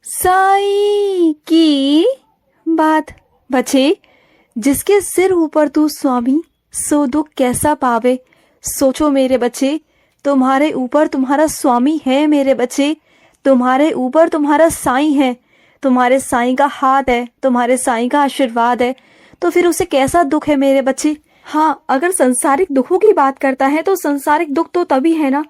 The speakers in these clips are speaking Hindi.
साईं की बात। बचे जिसके सिर ऊपर तू स्वामी, सो दुख कैसा पावे। सोचो मेरे बच्चे, तुम्हारे ऊपर तुम्हारा स्वामी है मेरे बच्चे, तुम्हारे ऊपर तुम्हारा साईं है, तुम्हारे साईं का हाथ है, तुम्हारे साईं का आशीर्वाद है, तो फिर उसे कैसा दुख है मेरे बच्चे। हाँ, अगर संसारिक दुखों की बात करता है तो संसारिक दुख तो तभी है ना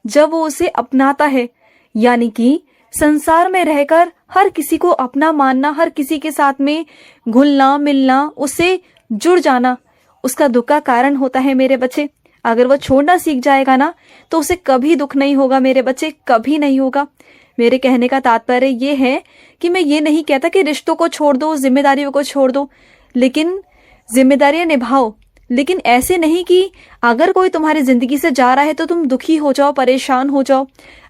जब वो उसे अपनाता है, यानी कि संसार में रहकर हर किसी को अपना मानना, हर किसी के साथ में घुलना मिलना, उससे जुड़ जाना, उसका दुख का कारण होता है मेरे बच्चे। अगर वो छोड़ना सीख जाएगा ना तो उसे कभी दुख नहीं होगा मेरे बच्चे, कभी नहीं होगा। मेरे कहने का तात्पर्य ये है कि मैं ये नहीं कहता कि रिश्तों को छोड़ दो, जिम्मेदारियों को छोड़ दो, लेकिन जिम्मेदारियां निभाओ, लेकिन ऐसे नहीं कि अगर कोई तुम्हारी जिंदगी से जा रहा है तो तुम दुखी हो जाओ, परेशान हो जाओ।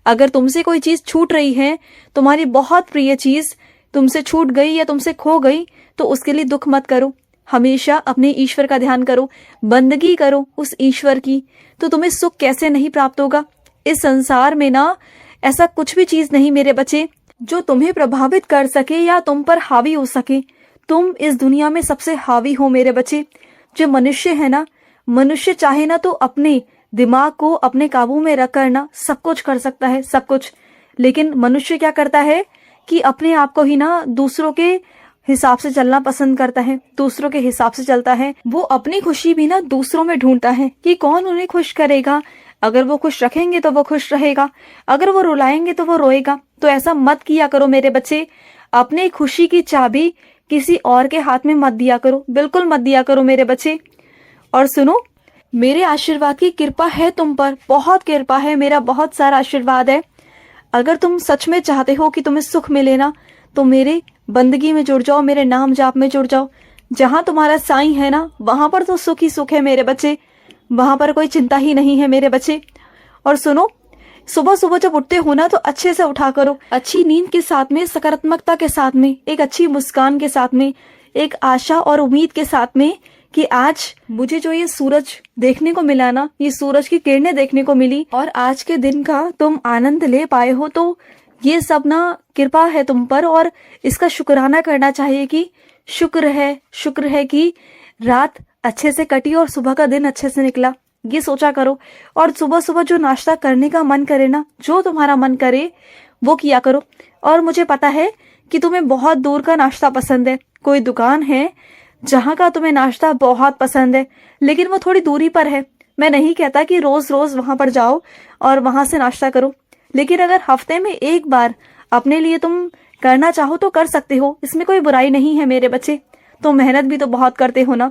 अगर तुमसे कोई चीज छूट रही है, तुम्हारी बहुत प्रिय चीज तुमसे छूट गई या तुमसे खो गई, तो उसके लिए दुख मत करो। हमेशा अपने ईश्वर का ध्यान करो, बंदगी करो उस ईश्वर की, तो तुम्हें सुख कैसे नहीं प्राप्त होगा। इस संसार में ना ऐसा कुछ भी चीज नहीं मेरे बच्चे जो तुम्हें प्रभावित कर सके या तुम पर हावी हो सके। तुम इस दुनिया में सबसे हावी हो मेरे बच्चे। जो मनुष्य है ना, मनुष्य चाहे ना तो अपने दिमाग को अपने काबू में रख कर ना सब कुछ कर सकता है, सब कुछ। लेकिन मनुष्य क्या करता है कि अपने आप को ही ना दूसरों के हिसाब से चलना पसंद करता है, दूसरों के हिसाब से चलता है। वो अपनी खुशी भी ना दूसरों में ढूंढता है कि कौन उन्हें खुश करेगा। अगर वो खुश रखेंगे तो वो खुश रहेगा, अगर वो रुलाएंगे तो वो रोएगा। तो ऐसा मत किया करो मेरे बच्चे। अपने खुशी की चाबी किसी और के हाथ में मत दिया करो, बिल्कुल मत दिया करो मेरे बच्चे। और सुनो, मेरे आशीर्वाद की कृपा है तुम पर, बहुत कृपा है, मेरा बहुत सारा आशीर्वाद है। अगर तुम सच में चाहते हो कि तुम्हें सुख मिले ना, तो मेरे बंदगी में जुड़ जाओ, मेरे नाम जाप में जुड़ जाओ। जहां तुम्हारा साईं है ना, वहां पर तो सुख ही सुख है मेरे बच्चे, वहां पर कोई चिंता ही नहीं है मेरे बच्चे। और सुनो, सुबह सुबह जब उठते हो ना तो अच्छे से उठा करो, अच्छी नींद के साथ में, सकारात्मकता के साथ में, एक अच्छी मुस्कान के साथ में, एक आशा और उम्मीद के साथ में कि आज मुझे जो ये सूरज देखने को मिला ना, ये सूरज की किरणें देखने को मिली और आज के दिन का तुम आनंद ले पाए हो, तो ये सब ना कृपा है तुम पर और इसका शुक्राना करना चाहिए कि शुक्र है कि रात अच्छे से कटी और सुबह का दिन अच्छे से निकला। ये सोचा करो। और सुबह सुबह जो नाश्ता करने का मन करे ना, जो तुम्हारा मन करे वो किया करो। और मुझे पता है कि तुम्हें बहुत दूर का नाश्ता पसंद है, कोई दुकान है जहाँ का तुम्हें नाश्ता बहुत पसंद है, लेकिन वो थोड़ी दूरी पर है। मैं नहीं कहता कि रोज रोज वहां पर जाओ और वहां से नाश्ता करो, लेकिन अगर हफ्ते में एक बार अपने लिए तुम करना चाहो तो कर सकते हो, इसमें कोई बुराई नहीं है मेरे बच्चे। तो मेहनत भी तो बहुत करते हो ना,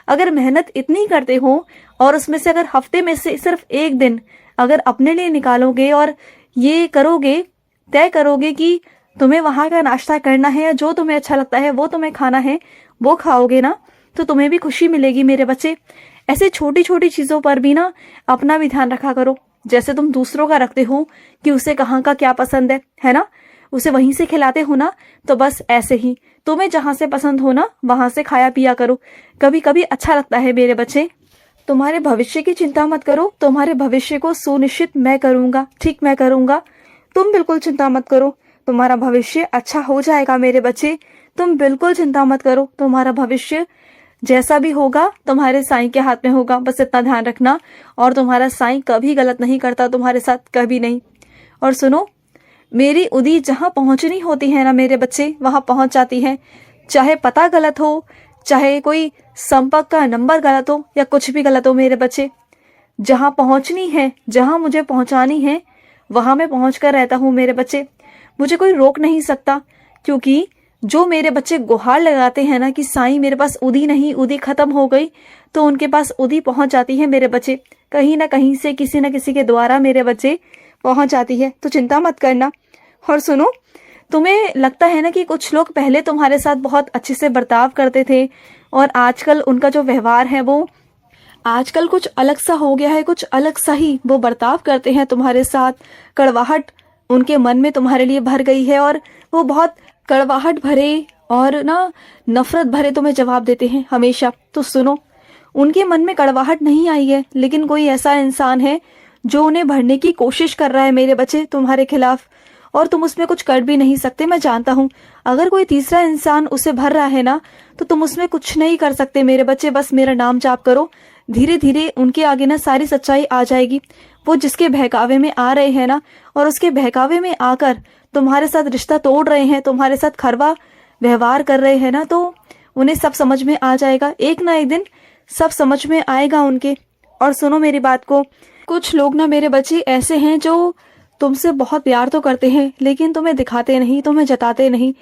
अगर मेहनत इतनी करते हो और उसमें से अगर हफ्ते में से सिर्फ एक दिन अगर अपने लिए निकालोगे और ये करोगे, तय करोगे कि तुम्हें वहां का नाश्ता करना है या जो तुम्हें अच्छा लगता है वो तुम्हें खाना है, वो खाओगे ना, तो तुम्हें भी खुशी मिलेगी मेरे बच्चे। ऐसे छोटी छोटी चीजों पर भी ना अपना भी ध्यान रखा करो। जैसे तुम दूसरों का रखते हो कि उसे कहाँ का क्या पसंद है ना, उसे वहीं से खिलाते हो ना, तो बस ऐसे ही तुम्हें जहां से पसंद हो ना वहां से खाया पिया करो। कभी कभी अच्छा लगता है मेरे बच्चे। तुम्हारे भविष्य की चिंता मत करो, तुम्हारे भविष्य को सुनिश्चित मैं करूंगा, ठीक मैं करूंगा। तुम बिल्कुल चिंता मत करो, तुम्हारा भविष्य अच्छा हो जाएगा मेरे बच्चे। तुम बिल्कुल चिंता मत करो, तुम्हारा भविष्य जैसा भी होगा तुम्हारे साईं के हाथ में होगा, बस इतना ध्यान रखना। और तुम्हारा साईं कभी गलत नहीं करता तुम्हारे साथ, कभी नहीं। और सुनो, मेरी उदी जहां पहुंचनी होती है ना मेरे बच्चे, वहां पहुंच जाती है। चाहे पता गलत हो, चाहे कोई संपर्क का नंबर गलत हो या कुछ भी गलत हो मेरे बच्चे, जहां पहुंचनी है, जहां मुझे पहुंचानी है, वहां मैं पहुंच कर रहता हूँ मेरे बच्चे। मुझे कोई रोक नहीं सकता, क्योंकि जो मेरे बच्चे गुहार लगाते हैं ना कि साईं मेरे पास उदी नहीं, उदी खत्म हो गई, तो उनके पास उदी पहुंच जाती है मेरे बच्चे, कहीं ना कहीं से, किसी न किसी के द्वारा मेरे बच्चे पहुंच जाती है। तो चिंता मत करना। और सुनो, तुम्हें लगता है ना कि कुछ लोग पहले तुम्हारे साथ बहुत अच्छे से बर्ताव करते थे और आजकल उनका जो व्यवहार है वो आजकल कुछ अलग सा हो गया है, कुछ अलग सा ही वो बर्ताव करते हैं तुम्हारे साथ। कड़वाहट उनके मन में तुम्हारे लिए भर गई है और वो बहुत कड़वाहट भरे और ना नफरत भरे तुम्हें जवाब देते हैं हमेशा। तो सुनो, उनके मन में कड़वाहट नहीं आई है, लेकिन कोई ऐसा इंसान है जो उन्हें भरने की कोशिश कर रहा है मेरे बच्चे तुम्हारे खिलाफ। और तुम उसमें कुछ कर भी नहीं सकते, मैं जानता हूँ। अगर कोई तीसरा इंसान उसे भर रहा है ना, तो तुम उसमें कुछ नहीं कर सकते मेरे बच्चे। बस मेरा नाम जाप करो, धीरे धीरे उनके आगे ना सारी सच्चाई आ जाएगी। वो जिसके बहकावे में आ रहे हैं ना, और उसके बहकावे में आकर तुम्हारे साथ रिश्ता तोड़ रहे हैं, तुम्हारे साथ खरवा व्यवहार कर रहे हैं ना, तो उन्हें सब समझ में आ जाएगा। एक ना एक दिन सब समझ में आएगा उनके। और सुनो मेरी बात को, कुछ लोग ना मेरे बच्चे ऐसे हैं जो तुमसे बहुत प्यार तो करते हैं, लेकिन तुम्हें दिखाते नहीं, तुम्हें जताते नहीं।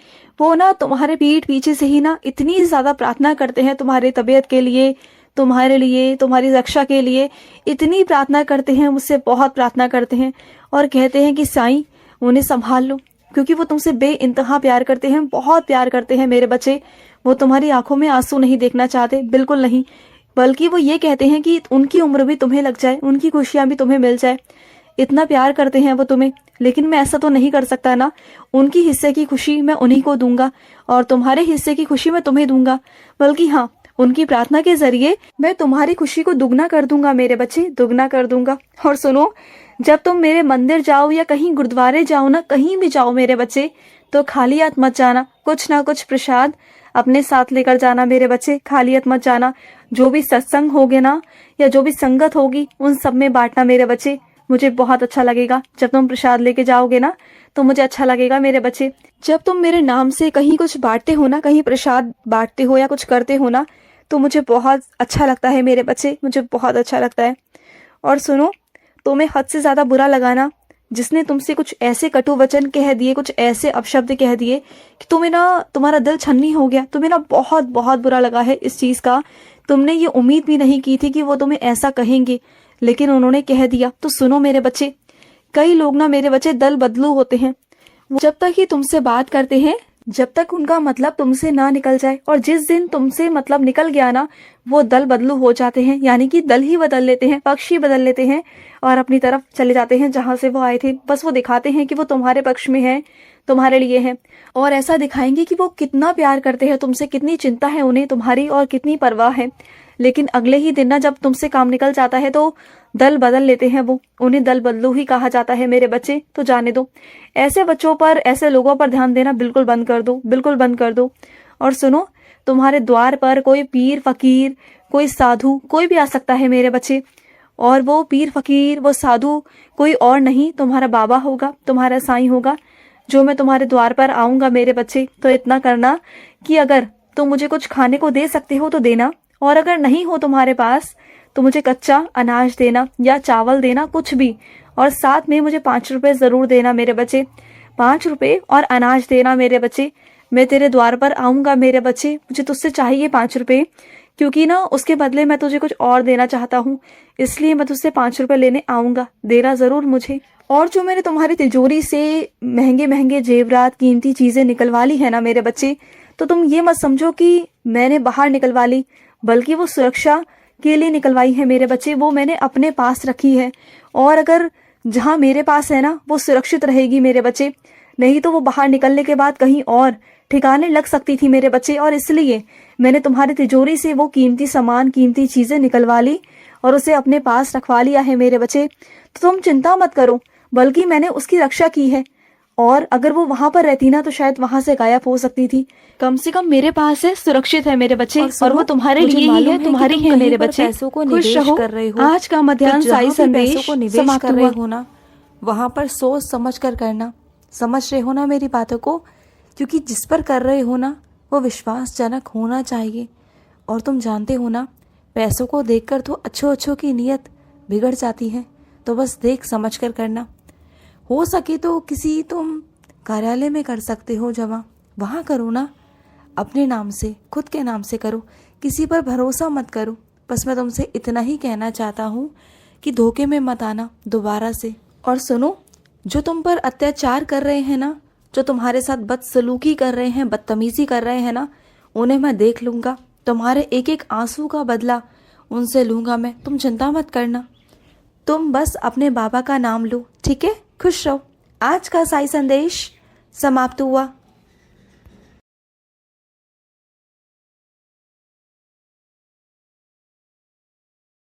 वो ना तुम्हारे पीठ पीछे से ही ना इतनी ज्यादा प्रार्थना करते हैं तुम्हारी तबीयत के लिए, तुम्हारे लिए, तुम्हारी रक्षा के लिए। इतनी प्रार्थना करते हैं, मुझसे बहुत प्रार्थना करते हैं, और कहते हैं कि साईं उन्हें संभाल लो, क्योंकि वो तुमसे बेइंतहा प्यार करते हैं, बहुत प्यार करते हैं मेरे बच्चे। वो तुम्हारी आंखों में आंसू नहीं देखना चाहते, बिल्कुल नहीं। बल्कि वो ये कहते हैं कि उनकी उम्र भी तुम्हें लग जाए, उनकी खुशियां भी तुम्हें मिल जाए। इतना प्यार करते हैं वो तुम्हें। लेकिन मैं ऐसा तो नहीं कर सकता ना, उनकी हिस्से की खुशी मैं उन्हीं को दूंगा, और तुम्हारे हिस्से की खुशी मैं तुम्हें दूंगा। बल्कि हाँ, उनकी प्रार्थना के जरिए मैं तुम्हारी खुशी को दुगना कर दूंगा मेरे बच्चे, दुगना कर दूंगा। और सुनो, जब तुम मेरे मंदिर जाओ या कहीं गुरुद्वारे जाओ ना, कहीं भी जाओ मेरे बच्चे, तो खाली हाथ मत जाना। कुछ ना कुछ प्रसाद अपने साथ लेकर जाना मेरे बच्चे, खाली हाथ मत जाना। जो भी सत्संग होगे ना, या जो भी संगत होगी, उन सब में बांटना मेरे बच्चे। मुझे बहुत अच्छा लगेगा जब तुम प्रसाद लेके जाओगे ना, तो मुझे अच्छा लगेगा मेरे बच्चे। जब तुम मेरे नाम से कहीं कुछ बांटते हो ना, कहीं प्रसाद बांटते हो या कुछ करते हो ना, तो मुझे बहुत अच्छा लगता है मेरे बच्चे, मुझे बहुत अच्छा लगता है। और सुनो, तुम्हें हद से ज्यादा बुरा लगा ना, जिसने तुमसे कुछ ऐसे कटु वचन कह दिए, कुछ ऐसे अपशब्द कह दिए कि तुम्हें ना, तुम्हारा दिल छन्नी हो गया। तुम्हें ना बहुत बहुत बुरा लगा है इस चीज का। तुमने ये उम्मीद भी नहीं की थी कि वो तुम्हें ऐसा कहेंगे, लेकिन उन्होंने कह दिया। तो सुनो मेरे बच्चे, कई लोग ना मेरे बच्चे दल बदलू होते हैं। वो जब तक ही तुमसे बात करते हैं, जब तक उनका मतलब तुमसे ना निकल जाए, और जिस दिन तुमसे मतलब निकल गया ना, वो दल बदलू हो जाते हैं। यानी कि दल ही बदल लेते हैं, पक्ष ही बदल लेते हैं, और अपनी तरफ चले जाते हैं जहां से वो आए थे। बस वो दिखाते हैं कि वो तुम्हारे पक्ष में है, तुम्हारे लिए है, और ऐसा दिखाएंगे कि वो कितना प्यार करते हैं तुमसे, कितनी चिंता है उन्हें तुम्हारी, और कितनी परवाह है। लेकिन अगले ही दिन ना, जब तुमसे काम निकल जाता है, तो दल बदल लेते हैं वो। उन्हें दल बदलू ही कहा जाता है मेरे बच्चे। तो जाने दो, ऐसे बच्चों पर, ऐसे लोगों पर ध्यान देना बिल्कुल बंद कर दो, बिल्कुल बंद कर दो। और सुनो, तुम्हारे द्वार पर कोई पीर फकीर, कोई साधु, कोई भी आ सकता है मेरे बच्चे। और वो पीर फकीर, वो साधु कोई और नहीं, तुम्हारा बाबा होगा, तुम्हारा साईं होगा, जो मैं तुम्हारे द्वार पर आऊंगा मेरे बच्चे। तो इतना करना कि अगर तुम मुझे कुछ खाने को दे सकते हो तो देना, और अगर नहीं हो तुम्हारे पास, तो मुझे कच्चा अनाज देना या चावल देना, कुछ भी। और साथ में मुझे 5 रुपए जरूर देना मेरे बच्चे, 5 रुपए और अनाज देना मेरे बच्चे। मैं तेरे द्वार पर आऊंगा मेरे बच्चे, मुझे तुझसे चाहिए 5 रुपए, क्योंकि ना उसके बदले मैं तुझे कुछ और देना चाहता हूँ, इसलिए मैं तुझसे 5 रुपए लेने आऊंगा, देना जरूर मुझे। और जो मैंने तुम्हारी तिजोरी से महंगे महंगे जेवरात, कीमती चीजें निकलवा ली है ना मेरे बच्चे, तो तुम ये मत समझो कि मैंने बाहर निकलवा ली, बल्कि वो सुरक्षा के लिए निकलवाई है मेरे बच्चे। वो मैंने अपने पास रखी है, और अगर जहां मेरे पास है ना, वो सुरक्षित रहेगी मेरे बच्चे। नहीं तो वो बाहर निकलने के बाद कहीं और ठिकाने लग सकती थी मेरे बच्चे। और इसलिए मैंने तुम्हारी तिजोरी से वो कीमती सामान, कीमती चीजें निकलवा ली, और उसे अपने पास रखवा लिया है मेरे बच्चे। तो तुम चिंता मत करो, बल्कि मैंने उसकी रक्षा की है। और अगर वो वहां पर रहती ना, तो शायद वहां से गायब हो सकती थी। कम से कम मेरे पास है, सुरक्षित है मेरे बच्चे, और वो तुम्हारे लिए ही है, तुम्हारी है मेरे बच्चे। पैसों को खुश निवेश रहो। कर रहे हो, आज का मध्याह्न साई संदेश पैसों को निवेश समाप्त कर रहे हुआ। हो ना, वहां पर सोच समझ कर करना। समझ रहे हो ना मेरी बातों को? क्योंकि जिस पर कर रहे हो ना, वो विश्वासजनक होना चाहिए। और तुम जानते हो ना, पैसों को देखकर तो अच्छों की नीयत बिगड़ जाती है। तो बस देख समझ कर करना। हो सके तो किसी तुम कार्यालय में कर सकते हो जमा, वहाँ करो ना, अपने नाम से, खुद के नाम से करो, किसी पर भरोसा मत करो। बस मैं तुमसे इतना ही कहना चाहता हूँ कि धोखे में मत आना दोबारा से। और सुनो, जो तुम पर अत्याचार कर रहे हैं ना, जो तुम्हारे साथ बदसलूकी कर रहे हैं, बदतमीजी कर रहे हैं ना, उन्हें मैं देख लूँगा। तुम्हारे एक एक आंसू का बदला उनसे लूँगा मैं, तुम चिंता मत करना। तुम बस अपने बाबा का नाम लो, ठीक है? खुश रहो। आज का साई संदेश समाप्त हुआ।